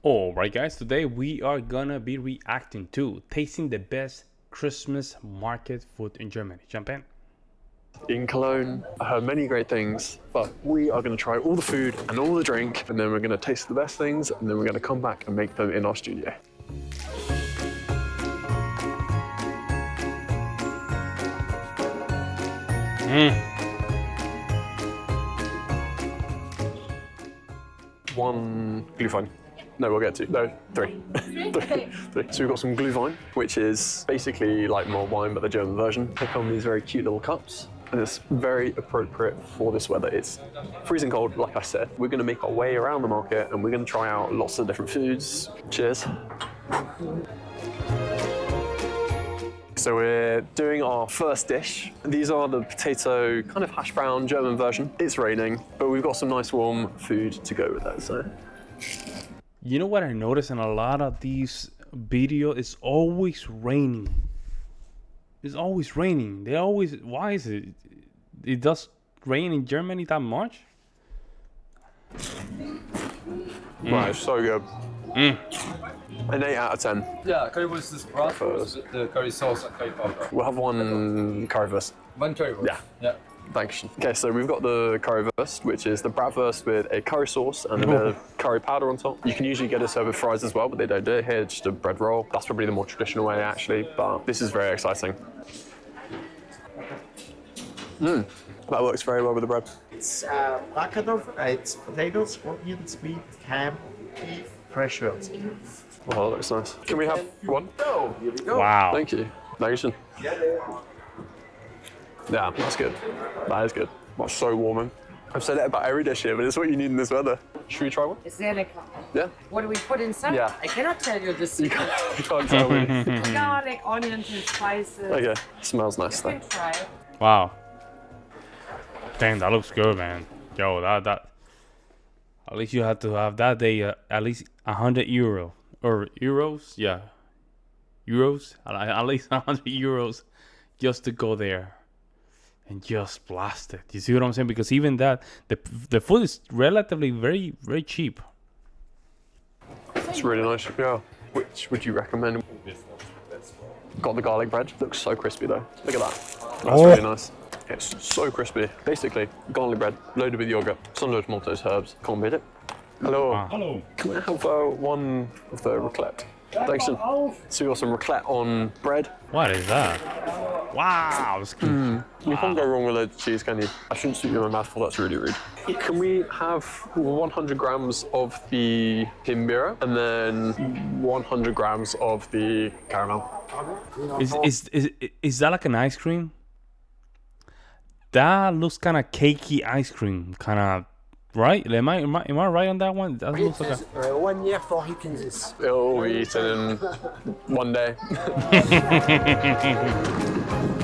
Alright guys, today we are gonna be reacting to tasting the best Christmas market food in Germany. Jump in. In Cologne, I heard many great things, but we are going to try all the food and all the drink, and then we're going to taste the best things, and then we're going to come back and make them in our studio. One Glühwein. No, we'll get two. No, three. Three. So we've got some Glühwein, which is basically like more wine, but the German version. They come in these very cute little cups, and it's very appropriate for this weather. It's freezing cold, like I said. We're going to make our way around the market, and we're going to try out lots of different foods. Cheers. So we're doing our first dish. These are the potato kind of hash brown German version. It's raining, but we've got some nice warm food to go with that. So. You know what I noticed in a lot of these videos? It's always raining. It's always raining. They always. Why is it? It does rain in Germany that much? Wow, it's so good. An 8 out of 10. Yeah, currywurst is bratwurst with the curry sauce and curry powder. We'll have one currywurst. One currywurst. Yeah. Yeah. Thanks. Okay, so we've got the currywurst, which is the bratwurst with a curry sauce and a bit of curry powder on top. You can usually get it served with fries as well, but they don't do it here. It's just a bread roll. That's probably the more traditional way, actually, but this is very exciting. That works very well with the bread. It's Bratkartoffeln, it's potatoes, onions, meat, ham, beef, fresh herbs. Oh, that looks nice. Can we have one? Oh, here we go. Wow. Thank you. Thanks. Yeah, that's good. That is good. That's so warming. I've said it about every dish here, but it's what you need in this weather. Should we try one? It's sehr lecker. Yeah? What do we put inside? Yeah. I cannot tell you this. You can't tell me. Garlic, onions, and spices. Okay, smells nice You though. can try it. Wow. Dang, that looks good, man. Yo, that. At least you had to have that day at least 100 euro or euros, yeah, euros. At least 100 euros just to go there and just blast it. You see what I'm saying? Because even that, the food is relatively very cheap. It's really nice. Yeah. Which would you recommend? Got the garlic bread. Looks so crispy though. Look at that. That's really nice. It's so crispy. Basically, garlic bread loaded with yogurt, some load of tomatoes, herbs. Can't beat it. Hello. Wow. Hello. Can I have one of the raclette? Thanks. So we got some raclette on bread. What is that? Wow. You can't go wrong with loads of cheese, can you? I shouldn't speak with my mouthful, that's really rude. Can we have 100 grams of the Himbeere and then 100 grams of the caramel? Is that like an ice cream? That looks kind of cakey ice cream, kind of, right? Am I right on that one? That looks like a... 1 year for Hickenses. It'll be eaten in one day.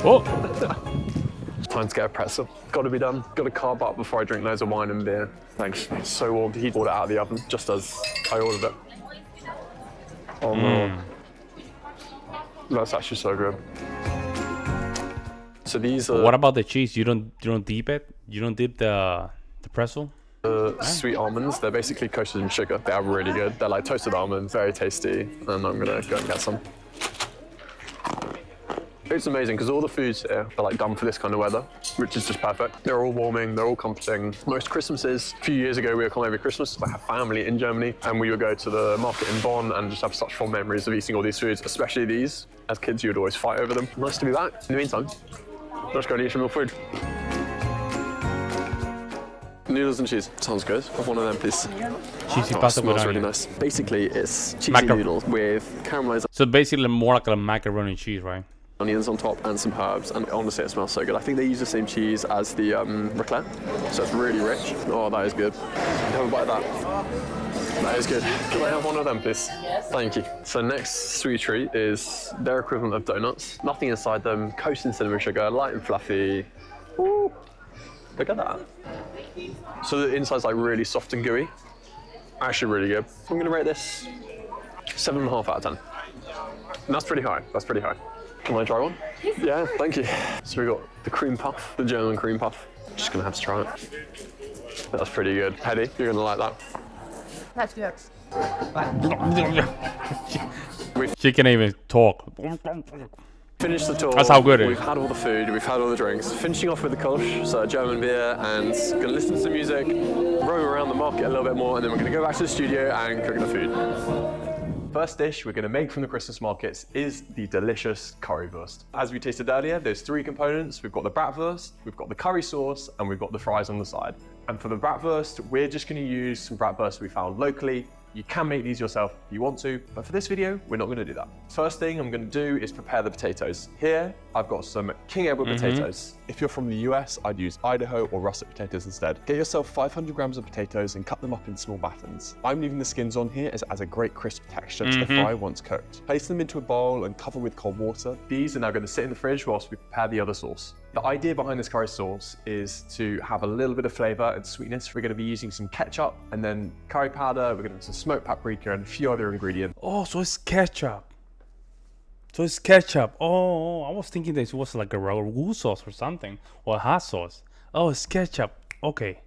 Oh, Time to get a pretzel. Got to be done. Got to carb up before I drink loads of wine and beer. Thanks. It's so warm. He pulled it out of the oven just as I ordered it. Oh no. That's actually so good. So these are what about the cheese? You don't dip it? You don't dip the pretzel? sweet almonds. They're basically coated in sugar. They are really good. They're like toasted almonds, very tasty. And I'm gonna go and get some. It's amazing because all the foods here are like done for this kind of weather, which is just perfect. They're all warming, they're all comforting. Most Christmases, a few years ago, we would come every Christmas. I have family in Germany, and we would go to the market in Bonn and just have such fond memories of eating all these foods, especially these. As kids, you would always fight over them. Nice to be back. In the meantime, let's go and eat some more food. Noodles and cheese. Sounds good. Have one of them, please. Cheesy Oh, pasta with smells really onion. nice. Basically, it's cheesy Macar- noodles with caramelized So basically more like a macaroni and cheese, right? onions on top and some herbs, and honestly it smells so good. I think they use the same cheese as the raclette, so it's really rich. Oh, that is good. Have a bite of that. That is good. Can I have one of them, please? Yes. Thank you. So next sweet treat is their equivalent of donuts. Nothing inside them, coated in cinnamon sugar, light and fluffy. Ooh, look at that. So the inside's like really soft and gooey. Actually really good. I'm gonna rate this 7.5 out of 10. And that's pretty high, that's pretty high. Can I try one? Yeah, thank you. So we got the cream puff, the German cream puff. Just gonna have to try it. That's pretty good. Hedy, you're gonna like that. That's good. She can't even talk. Finished the tour. That's how good it We've is. had all the food, we've had all the drinks. Finishing off with the Kolsch, so German beer, and gonna listen to some music, roam around the market a little bit more, and then we're gonna go back to the studio and cook the food. First dish we're gonna make from the Christmas markets is the delicious currywurst. As we tasted earlier, there's three components. We've got the bratwurst, we've got the curry sauce, and we've got the fries on the side. And for the bratwurst, we're just gonna use some bratwurst we found locally. You can make these yourself if you want to, but for this video, we're not going to do that. First thing I'm going to do is prepare the potatoes. Here, I've got some King Edward potatoes. If you're from the US, I'd use Idaho or russet potatoes instead. Get yourself 500 grams of potatoes and cut them up in small battens. I'm leaving the skins on here as it adds a great crisp texture to the fry once cooked. Place them into a bowl and cover with cold water. These are now going to sit in the fridge whilst we prepare the other sauce. The idea behind this curry sauce is to have a little bit of flavor and sweetness. We're going to be using some ketchup and then curry powder. We're going to have some smoked paprika and a few other ingredients. Oh, so it's ketchup. So it's ketchup. Oh, I was thinking this was like a ragu sauce or something, or a hot sauce. Oh, it's ketchup. Okay.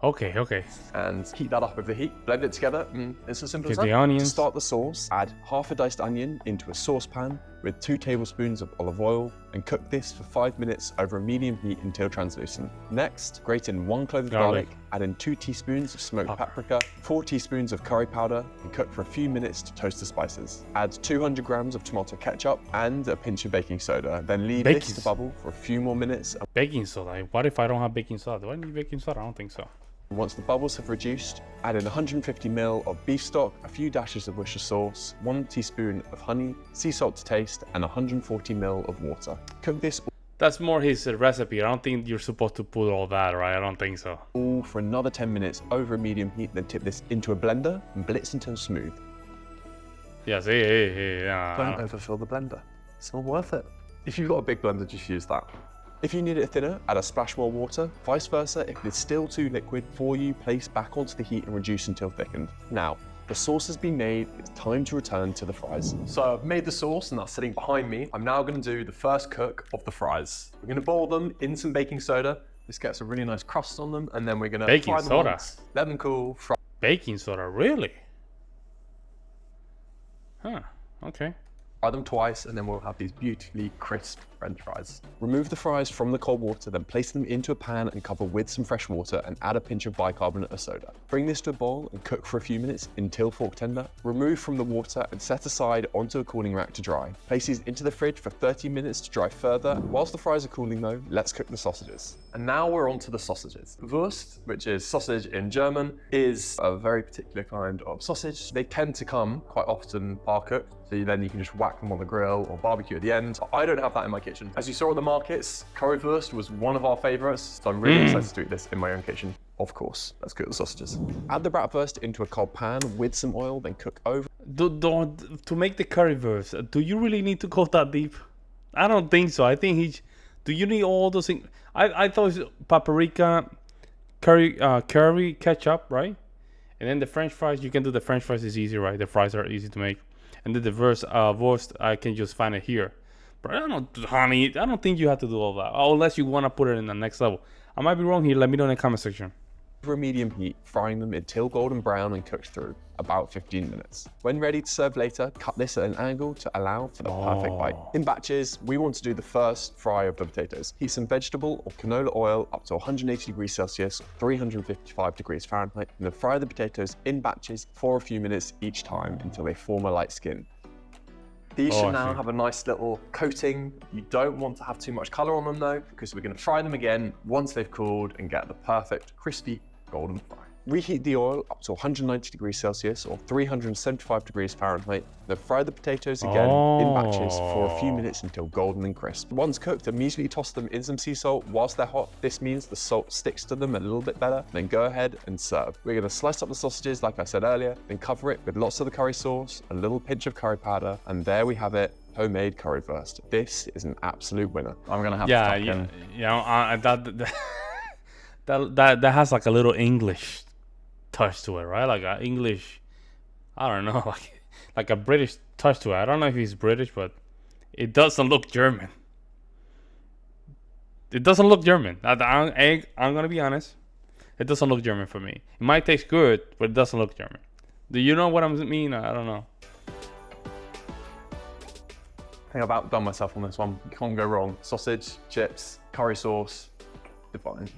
Okay. And heat that up over the heat. Blend it together. It's as simple as Get the that. onions. To start the sauce, add half a diced onion into a saucepan with 2 tablespoons of olive oil and cook this for 5 minutes over a medium heat until translucent. Next, grate in 1 clove of garlic, add in 2 teaspoons of smoked paprika, 4 teaspoons of curry powder, and cook for a few minutes to toast the spices. Add 200 grams of tomato ketchup and a pinch of baking soda. Then leave this to bubble for a few more minutes. Baking soda. What if I don't have baking soda? Do I need baking soda? I don't think so. Once the bubbles have reduced, add in 150 ml of beef stock, a few dashes of Worcestershire sauce, 1 teaspoon of honey, sea salt to taste, and 140 ml of water. Cook this That's more his recipe. I don't think you're supposed to put all that, right? I don't think so. all for another 10 minutes over a medium heat, then tip this into a blender and blitz until smooth. Yes, yeah. Don't overfill the blender. It's not worth it. If you've got a big blender, just use that. If you need it thinner, add a splash more water. Vice versa, if it's still too liquid for you, place back onto the heat and reduce until thickened. Now, the sauce has been made, it's time to return to the fries. So I've made the sauce and that's sitting behind me. I'm now gonna do the first cook of the fries. We're gonna boil them in some baking soda. This gets a really nice crust on them, and then we're gonna Baking fry them soda? once, let them cool, fry Baking soda, really? Huh, okay. them twice, and then we'll have these beautifully crisp French fries. Remove the fries from the cold water, then place them into a pan and cover with some fresh water and add a pinch of bicarbonate of soda. Bring this to a bowl and cook for a few minutes until fork tender. Remove from the water and set aside onto a cooling rack to dry. Place these into the fridge for 30 minutes to dry further. Whilst the fries are cooling though, let's cook the sausages. And now we're on to the sausages. Wurst, which is sausage in German, is a very particular kind of sausage. They tend to come quite often bar cooked, so then you can just whack them on the grill or barbecue at the end. I don't have that in my kitchen. As you saw at the markets, currywurst was one of our favorites, so I'm really excited to eat this in my own kitchen. Of course, let's cook the sausages. Add the bratwurst into a cold pan with some oil, then cook over. To make the currywurst, do you really need to go that deep? I don't think so. I think do you need all those things? I thought it was paprika, curry, ketchup, right? And then the French fries, you can do the French fries is easy, right? The fries are easy to make. And then the wurst, I can just find it here. But I don't think you have to do all that. Unless you want to put it in the next level. I might be wrong here. Let me know in the comment section. Over a medium heat, frying them until golden brown and cooked through, about 15 minutes. When ready to serve later, cut this at an angle to allow for the perfect bite. In batches, we want to do the first fry of the potatoes. Heat some vegetable or canola oil up to 180 degrees Celsius, 355 degrees Fahrenheit, and then fry the potatoes in batches for a few minutes each time until they form a light skin. These should now have a nice little coating. You don't want to have too much color on them though, because we're going to fry them again once they've cooled and get the perfect crispy golden fry. Reheat the oil up to 190 degrees Celsius or 375 degrees Fahrenheit. Then fry the potatoes again in batches for a few minutes until golden and crisp. Once cooked, immediately toss them in some sea salt whilst they're hot. This means the salt sticks to them a little bit better. Then go ahead and serve. We're going to slice up the sausages like I said earlier, then cover it with lots of the curry sauce, a little pinch of curry powder, and there we have it. Homemade currywurst. This is an absolute winner. I'm gonna have to that has like a little English touch to it, right? Like a English, I don't know, like a British touch to it. I don't know if he's British, but it doesn't look German. It doesn't look German. I'm gonna be honest. It doesn't look German for me. It might taste good, but it doesn't look German. Do you know what I mean? I don't know. I think I've outdone myself on this one. You can't go wrong. Sausage, chips, curry sauce, divine.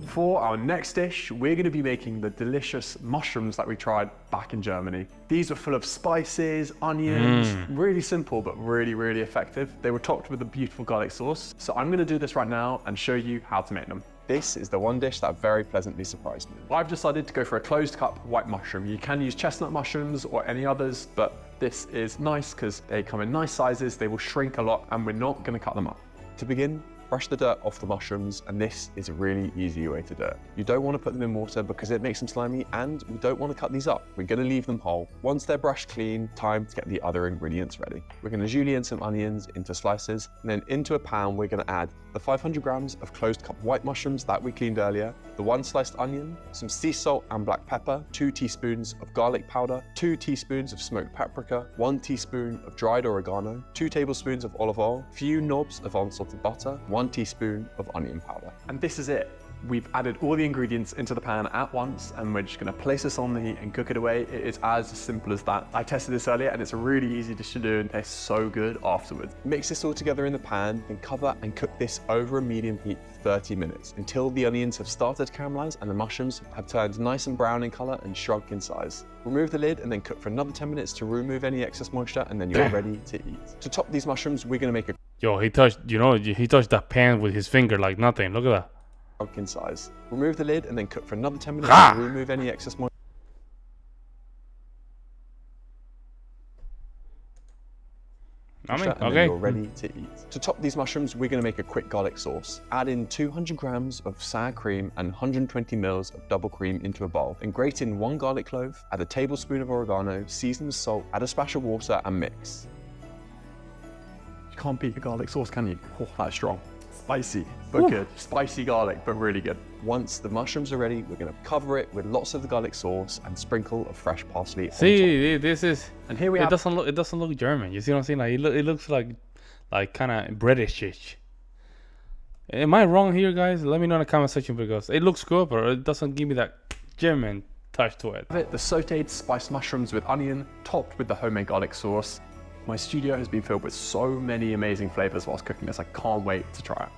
For our next dish, we're going to be making the delicious mushrooms that we tried back in Germany. These were full of spices, onions, really simple but really, really effective. They were topped with a beautiful garlic sauce. So I'm going to do this right now and show you how to make them. This is the one dish that very pleasantly surprised me. I've decided to go for a closed cup white mushroom. You can use chestnut mushrooms or any others, but this is nice because they come in nice sizes, they will shrink a lot, and we're not going to cut them up. To begin, brush the dirt off the mushrooms, and this is a really easy way to do it. You don't want to put them in water because it makes them slimy, and we don't want to cut these up. We're going to leave them whole. Once they're brushed clean, time to get the other ingredients ready. We're going to julienne some onions into slices, and then into a pan we're going to add the 500 grams of closed cup white mushrooms that we cleaned earlier, the 1 sliced onion, some sea salt and black pepper, 2 teaspoons of garlic powder, 2 teaspoons of smoked paprika, 1 teaspoon of dried oregano, 2 tablespoons of olive oil, few knobs of unsalted butter, 1 teaspoon of onion powder. And this is it. We've added all the ingredients into the pan at once, and we're just going to place this on the heat and cook it away. It is as simple as that. I tested this earlier and it's a really easy dish to do and tastes so good afterwards. Mix this all together in the pan, then cover and cook this over a medium heat for 30 minutes until the onions have started to caramelize and the mushrooms have turned nice and brown in color and shrunk in size. Remove the lid and then cook for another 10 minutes to remove any excess moisture, and then you're ready to eat. To top these mushrooms, we're going to make a Yo, he touched, he touched that pan with his finger like nothing. Look at that. in size. Remove the lid and then cook for another 10 minutes Ah! to remove any excess moisture. And then okay. you're ready to eat. To top these mushrooms, we're going to make a quick garlic sauce. Add in 200 grams of sour cream and 120 mils of double cream into a bowl. Then grate in 1 garlic clove, add a tablespoon of oregano, season with salt, add a splash of water and mix. You can't beat a garlic sauce, can you? Oh, that's strong. Spicy, but good. Spicy garlic, but really good. Once the mushrooms are ready, we're going to cover it with lots of the garlic sauce and sprinkle of fresh parsley on top. See, this is. And here we It have doesn't look German. You see what I'm saying? Like it looks like kind of Britishish. Am I wrong here, guys? Let me know in the comment section because it looks good, but it doesn't give me that German touch to it. the sauteed spiced mushrooms with onion, topped with the homemade garlic sauce. My studio has been filled with so many amazing flavors whilst cooking this. I can't wait to try it.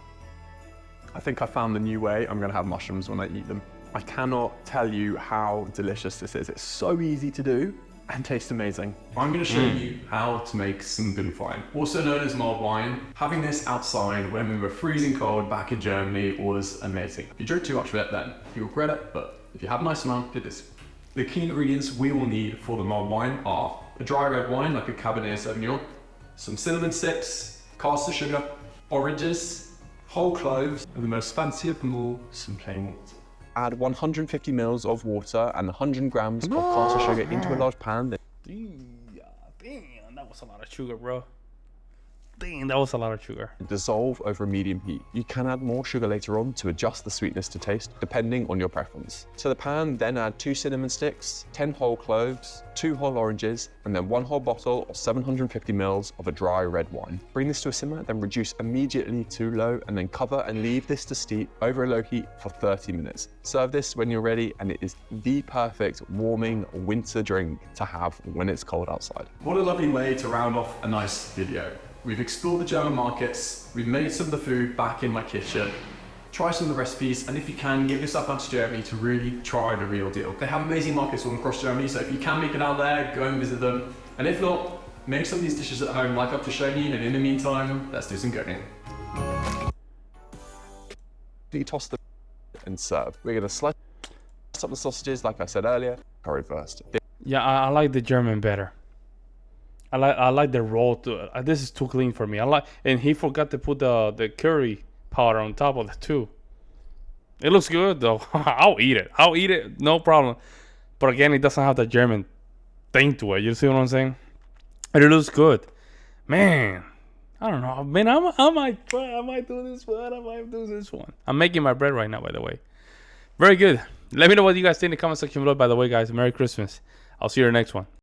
I think I found the new way I'm gonna have mushrooms when I eat them. I cannot tell you how delicious this is. It's so easy to do and tastes amazing. I'm gonna show you how to make some Bunfwein, also known as mulled wine. Having this outside when we were freezing cold back in Germany was amazing. If you drink too much of it, then you regret it, but if you have a nice amount, do this. The key ingredients we will need for the mulled wine are a dry red wine like a Cabernet Sauvignon, some cinnamon sticks, caster sugar, oranges, whole cloves, and the most fancy of them all, some plain water. Add 150 mils of water and 100 grams of caster sugar into a large pan. Damn, that was a lot of sugar, bro. Damn, that was a lot of sugar. Dissolve over a medium heat. You can add more sugar later on to adjust the sweetness to taste, depending on your preference. To the pan, then add 2 cinnamon sticks, 10 whole cloves, 2 whole oranges, and then 1 whole bottle or 750 mils of a dry red wine. Bring this to a simmer, then reduce immediately to low, and then cover and leave this to steep over a low heat for 30 minutes. Serve this when you're ready, and it is the perfect warming winter drink to have when it's cold outside. What a lovely way to round off a nice video. We've explored the German markets, we've made some of the food back in my kitchen, try some of the recipes, and if you can, give yourself out to Germany to really try the real deal. They have amazing markets all across Germany, so if you can make it out there, go and visit them. And if not, make some of these dishes at home like I've just shown you, and in the meantime, let's do some cooking. You toss them and serve. We're going to slice up the sausages, like I said earlier, curry first. Yeah, I like the German better. I like the raw. This is too clean for me. And he forgot to put the curry powder on top of it too. It looks good though. I'll eat it. No problem. But again, it doesn't have the German thing to it. You see what I'm saying? And it looks good, man. I don't know. Man, I might try. I might do this one. I might do this one. I'm making my bread right now, by the way. Very good. Let me know what you guys think in the comment section below. By the way, guys, Merry Christmas. I'll see you in the next one.